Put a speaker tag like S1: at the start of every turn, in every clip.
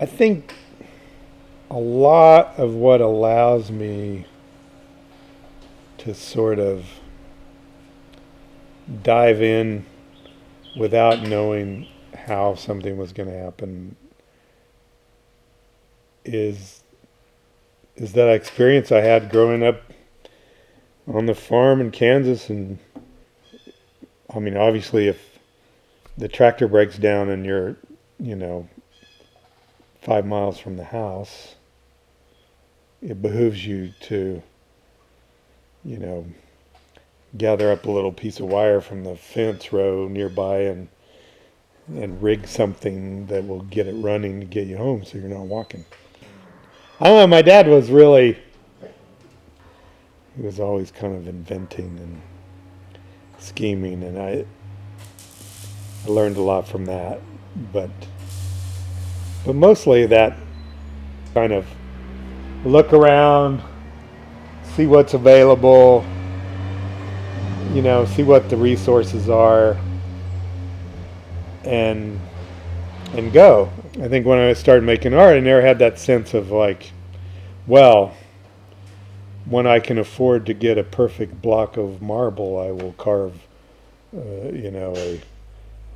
S1: I think a lot of what allows me to sort of dive in without knowing how something was going to happen is that experience I had growing up on the farm in Kansas. And I mean, obviously, if the tractor breaks down and you're, 5 miles from the house, it behooves you to, gather up a little piece of wire from the fence row nearby and rig something that will get it running to get you home so you're not walking. I don't know, my dad was he was always kind of inventing and scheming, and I learned a lot from that. But mostly that kind of look around, see what's available, see what the resources are, and go. I think when I started making art, I never had that sense of like, well, when I can afford to get a perfect block of marble, I will carve, a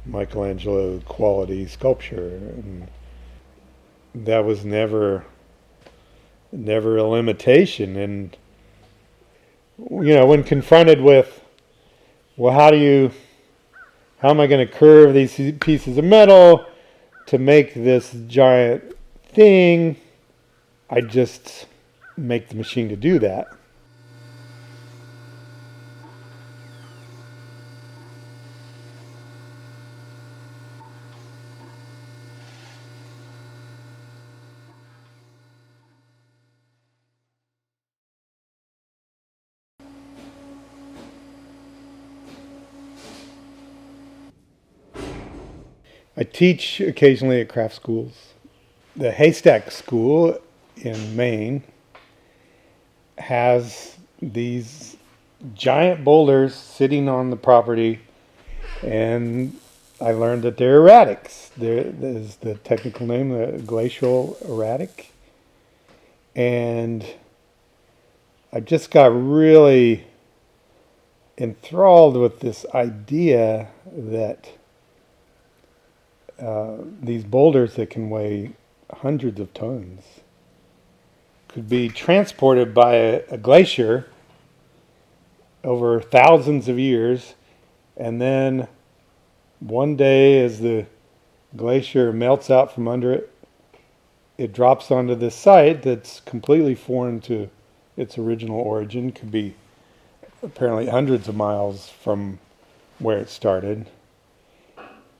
S1: Michelangelo quality sculpture. And that was never a limitation. And, when confronted with, well, how am I going to curve these pieces of metal to make this giant thing? I just make the machine to do that. I teach occasionally at craft schools. The Haystack School in Maine has these giant boulders sitting on the property, and I learned that they're erratics. There's the technical name, the glacial erratic. And I just got really enthralled with this idea that these boulders that can weigh hundreds of tons could be transported by a glacier over thousands of years, and then one day as the glacier melts out from under it, it drops onto this site that's completely foreign to its original origin. Could be apparently hundreds of miles from where it started.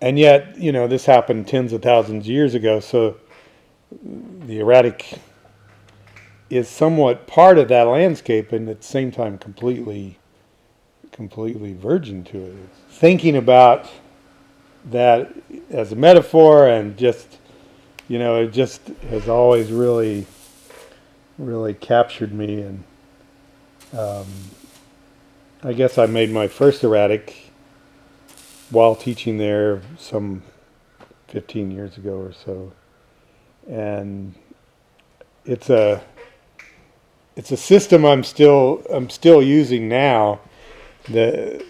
S1: And yet, this happened tens of thousands of years ago, so the erratic is somewhat part of that landscape and at the same time completely virgin to it. Thinking about that as a metaphor and just, it just has always really captured me. And I guess I made my first erratic while teaching there some 15 years ago or so. And it's a system I'm still using now. The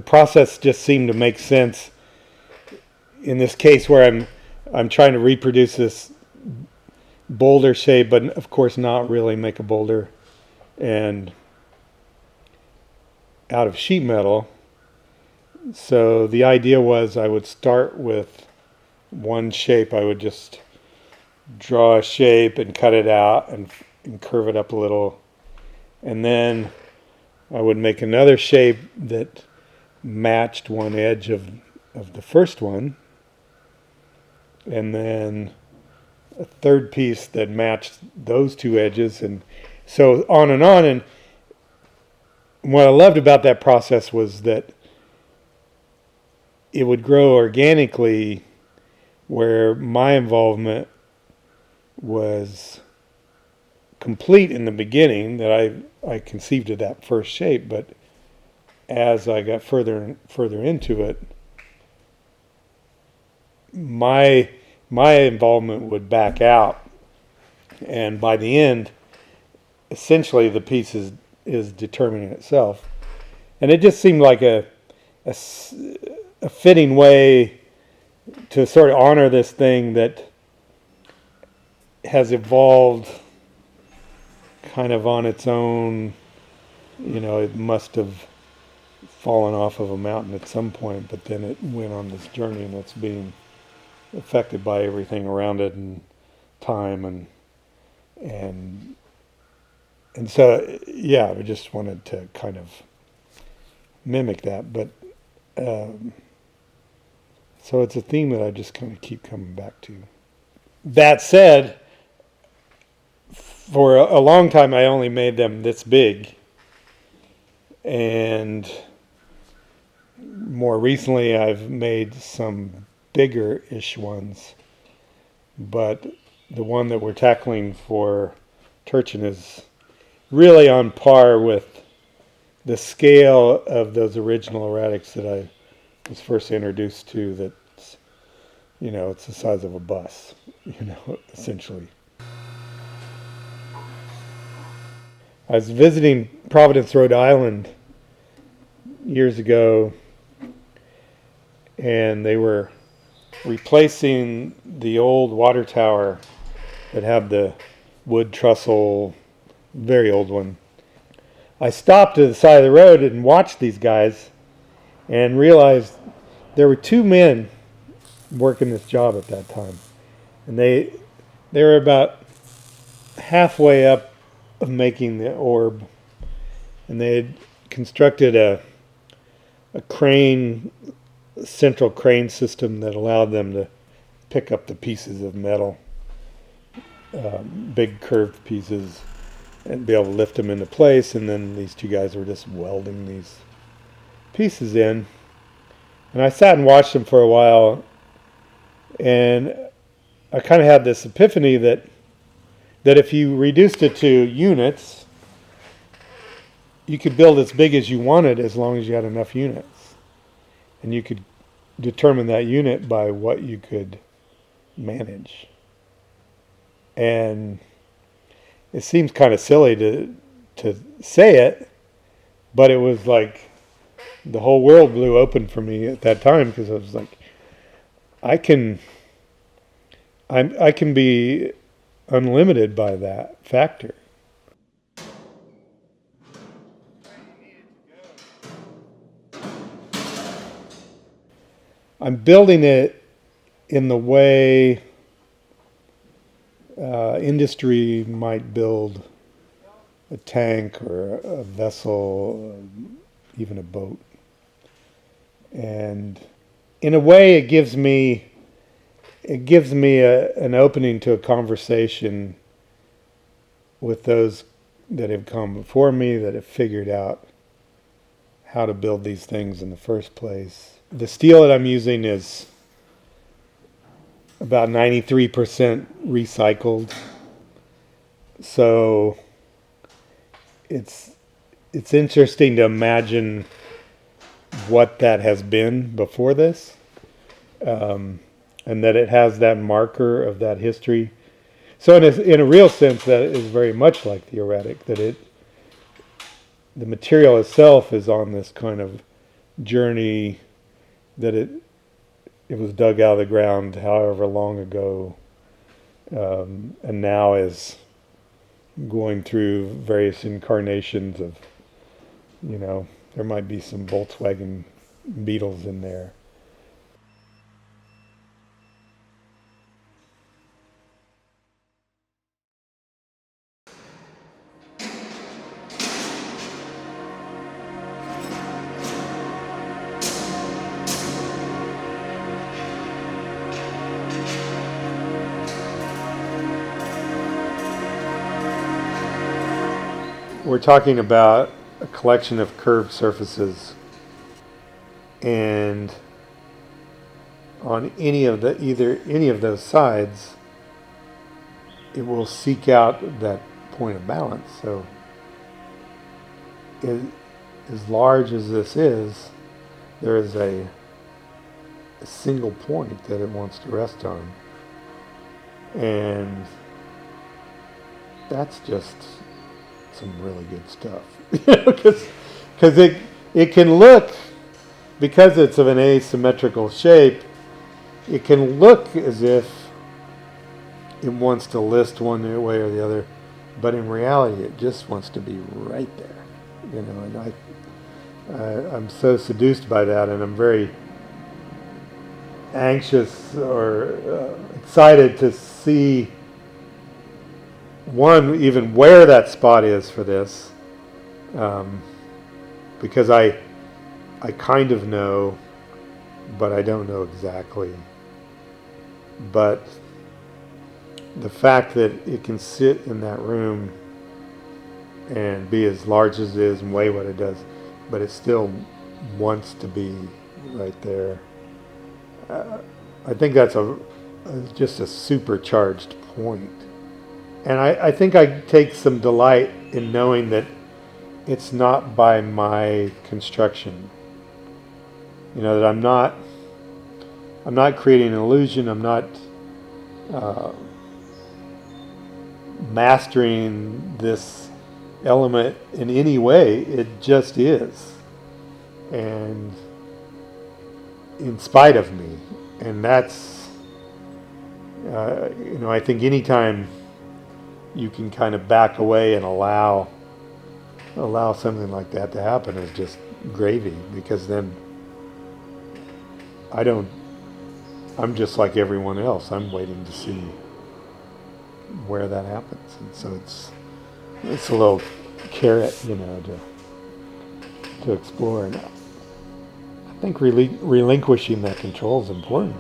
S1: process just seemed to make sense in this case where I'm trying to reproduce this boulder shape, but of course not really make a boulder, and out of sheet metal. So the idea was I would start with one shape. I would just draw a shape and cut it out and curve it up a little. And then I would make another shape that matched one edge of the first one. And then a third piece that matched those two edges. And so on and on. And what I loved about that process was that it would grow organically, where my involvement was complete in the beginning, that I conceived of that first shape. But as I got further and further into it, my my involvement would back out, and by the end, essentially the piece is determining itself. And it just seemed like a fitting way to sort of honor this thing that has evolved kind of on its own. You know, it must have fallen off of a mountain at some point, but then it went on this journey, and it's being affected by everything around it, and time, and so, yeah, I just wanted to kind of mimic that. But so it's a theme that I just kind of keep coming back to. That said, for a long time I only made them this big, and more recently I've made some bigger-ish ones, but the one that we're tackling for Turchin is really on par with the scale of those original erratics that I was first introduced to. That's, you know, it's the size of a bus, you know, essentially. I was visiting Providence, Rhode Island years ago, and they were replacing the old water tower that had the wood trestle, very old one. I stopped to the side of the road and watched these guys and realized there were two men working this job at that time. And they were about halfway up of making the orb, and they had constructed a crane, central crane system that allowed them to pick up the pieces of metal, big curved pieces, and be able to lift them into place. And then these two guys were just welding these pieces in. And I sat and watched them for a while, and I kind of had this epiphany that if you reduced it to units, you could build as big as you wanted as long as you had enough units. And you could determine that unit by what you could manage. And it seems kind of silly to say it, but it was like the whole world blew open for me at that time, because I was like, I can be unlimited by that factor. I'm building it in the way industry might build a tank or a vessel, even a boat. And in a way, it gives me an opening to a conversation with those that have come before me, that have figured out how to build these things in the first place. The steel that I'm using is about 93% recycled. So it's interesting to imagine what that has been before this, and that it has that marker of that history. So in a real sense, that is very much like the erratic, that the material itself is on this kind of journey, that it was dug out of the ground however long ago, and now is going through various incarnations of, you know, there might be some Volkswagen Beetles in there. We're talking about a collection of curved surfaces, and on any of those sides, it will seek out that point of balance. So, as large as this is, there is a single point that it wants to rest on, And that's just some really good stuff. Because it can look, because it's of an asymmetrical shape, it can look as if it wants to list one way or the other, but in reality it just wants to be right there. And I'm so seduced by that, and I'm very anxious or excited to see one, even where that spot is for this, because I kind of know, but I don't know exactly. But the fact that it can sit in that room and be as large as it is and weigh what it does, but it still wants to be right there. I think that's just a supercharged point. And I think I take some delight in knowing that it's not by my construction. That I'm not creating an illusion. I'm not mastering this element in any way. It just is. And in spite of me. And that's, I think anytime you can kind of back away and allow something like that to happen is just gravy, because then I'm just like everyone else. I'm waiting to see where that happens. And so it's a little carrot, to explore. And I think relinquishing that control is important.